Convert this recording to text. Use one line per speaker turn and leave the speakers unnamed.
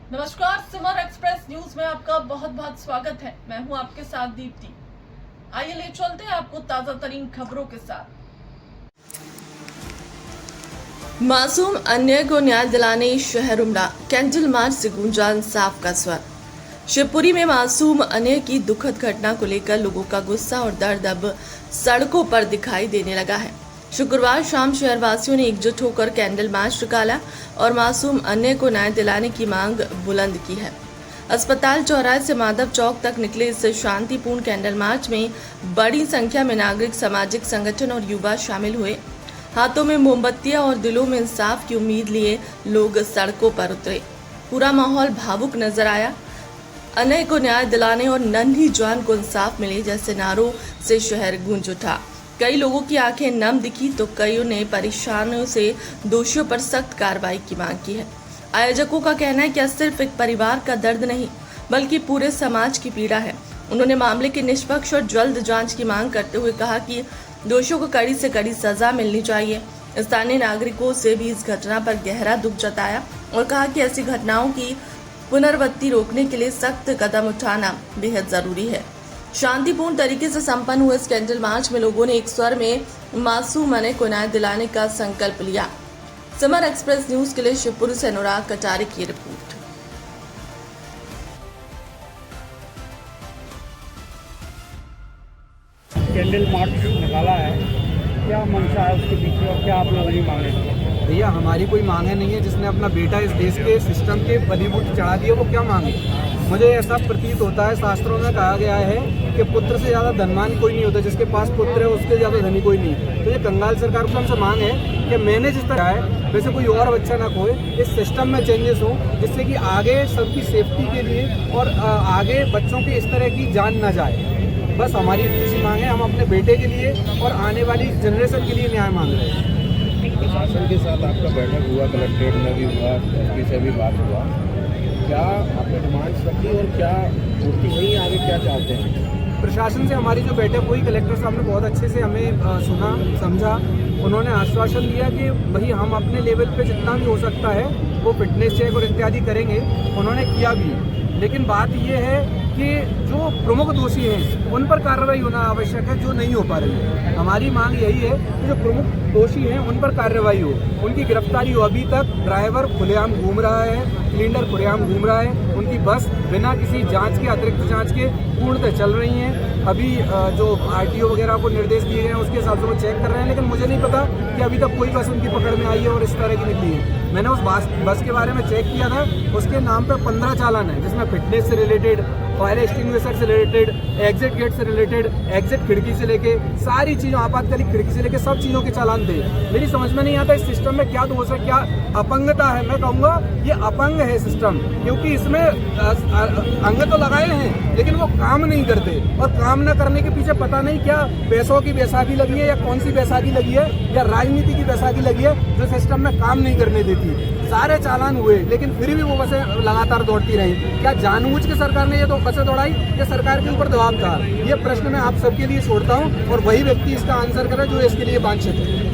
नमस्कार, सिमर express news में आपका बहुत बहुत स्वागत है। मैं हूं आपके साथ दीप्ति। आइए ले चलते हैं आपको ताजा तरीन खबरों के साथ। मासूम अन्य को न्याय दिलाने शहर उमड़ा, कैंडल मार्च से गूंजा इंसाफ का स्वर। शिवपुरी में मासूम अन्य की दुखद घटना को लेकर लोगों का गुस्सा और दर्द अब सड़कों पर दिखाई देने लगा है। शुक्रवार शाम शहरवासियों ने एकजुट होकर कैंडल मार्च निकाला और मासूम अन्य को न्याय दिलाने की मांग बुलंद की है। अस्पताल चौराहे से माधव चौक तक निकले इस शांतिपूर्ण कैंडल मार्च में बड़ी संख्या में नागरिक, सामाजिक संगठन और युवा शामिल हुए। हाथों में मोमबत्तियां और दिलों में इंसाफ की उम्मीद लिए लोग सड़कों पर उतरे। पूरा माहौल भावुक नजर आया। अन्य को न्याय दिलाने और नन्ही जान को इंसाफ मिले जैसे नारों से शहर गूंज उठा। कई लोगों की आंखें नम दिखी तो कईयों ने परेशानियों से दोषियों पर सख्त कार्रवाई की मांग की है। आयोजकों का कहना है कि यह सिर्फ एक परिवार का दर्द नहीं बल्कि पूरे समाज की पीड़ा है। उन्होंने मामले की निष्पक्ष और जल्द जांच की मांग करते हुए कहा कि दोषियों को कड़ी से कड़ी सजा मिलनी चाहिए। स्थानीय नागरिकों से भी इस घटना पर गहरा दुख जताया और कहा कि ऐसी घटनाओं की पुनरावृत्ति रोकने के लिए सख्त कदम उठाना बेहद जरूरी है। शांतिपूर्ण तरीके से संपन्न हुए इस कैंडल मार्च में लोगों ने एक स्वर में मासूम अन्य को न्याय दिलाने का संकल्प लिया। सिमर एक्सप्रेस न्यूज के लिए शिवपुरी से अनुराग कटारे की रिपोर्ट।
कैंडल मार्च निकाला है, क्या मंशा है उसके पीछे और क्या आप लोगों की मांगे?
भैया हमारी कोई मांगे नहीं है। जिसने अपना बेटा इस देश के सिस्टम के बलीबूट चढ़ा दिया वो क्या मांगे? मुझे ऐसा प्रतीत होता है, शास्त्रों में कहा गया है कि पुत्र से ज़्यादा धनवान कोई नहीं होता, जिसके पास पुत्र है उसके ज़्यादा धनी कोई नहीं। तो ये कंगाल सरकार को हमसे मांग है कि मैंने जिस तरह है वैसे कोई और बच्चा ना खोए, इस सिस्टम में चेंजेस हो जिससे कि आगे सबकी सेफ्टी के लिए और आगे बच्चों की इस तरह की जान ना जाए। बस हमारी इतनी मांग है। हम अपने बेटे के लिए और आने वाली जनरेशन के लिए न्याय मांग रहे हैं।
प्रशासन के साथ आपका बैठक हुआ, कलेक्ट्रेट में भी हुआ, एसपी से भी बात हुआ, क्या आपने डिमांड्स रखी और क्या पूर्ति हुई? आगे क्या चाहते हैं?
प्रशासन से हमारी जो बैठक हुई, कलेक्टर साहब ने बहुत अच्छे से हमें सुना, समझा। उन्होंने आश्वासन दिया कि भाई हम अपने लेवल पे जितना भी हो सकता है वो फिटनेस चेक और इत्यादि करेंगे। उन्होंने किया भी, लेकिन बात ये है कि जो प्रमुख दोषी हैं उन पर कार्रवाई होना आवश्यक है, जो नहीं हो पा रही है। हमारी मांग यही है कि जो प्रमुख दोषी हैं उन पर कार्रवाई हो, उनकी गिरफ्तारी हो। अभी तक ड्राइवर खुलेआम घूम रहा है, सिलेंडर खुलेआम घूम रहा है, उनकी बस बिना किसी जांच के, अतिरिक्त जांच के पूर्णतः चल रही हैं। अभी जो आरटीओ वगैरह को निर्देश दिए गए हैं उसके हिसाब से वो चेक कर रहे हैं, लेकिन मुझे नहीं पता कि अभी तक कोई बस उनकी पकड़ में आई है और इस तरह की निकली है। मैंने उस बस के बारे में चेक किया था, उसके नाम पर 15 चालान है, जिसमें फिटनेस से रिलेटेड, फायर एक्सटिंग्विशर से रिलेटेड, एग्जिट गेट से रिलेटेड, एग्जिट खिड़की से लेके सारी चीज़ों, आपातकालीन खिड़की से लेके सब चीज़ों के चालान थे। मेरी समझ में नहीं आता इस सिस्टम में क्या दोष है, क्या अपंगता है। मैं कहूँगा ये अपंग है सिस्टम, क्योंकि इसमें अंग तो लगाए हैं लेकिन वो काम नहीं करते, और काम न करने के पीछे पता नहीं क्या पैसों की बैसाखी लगी है या कौन सी बैसाखी लगी है या राजनीति की बैसाखी लगी है जो सिस्टम में काम नहीं करने देती। सारे चालान हुए लेकिन फिर भी वो बसें लगातार दौड़ती रही। क्या जानबूझ के सरकार ने ये तो बसें दौड़ाई या सरकार के ऊपर दबाव था? ये प्रश्न मैं आप सबके लिए छोड़ता हूँ और वही व्यक्ति इसका आंसर करे जो इसके लिए वांछित है।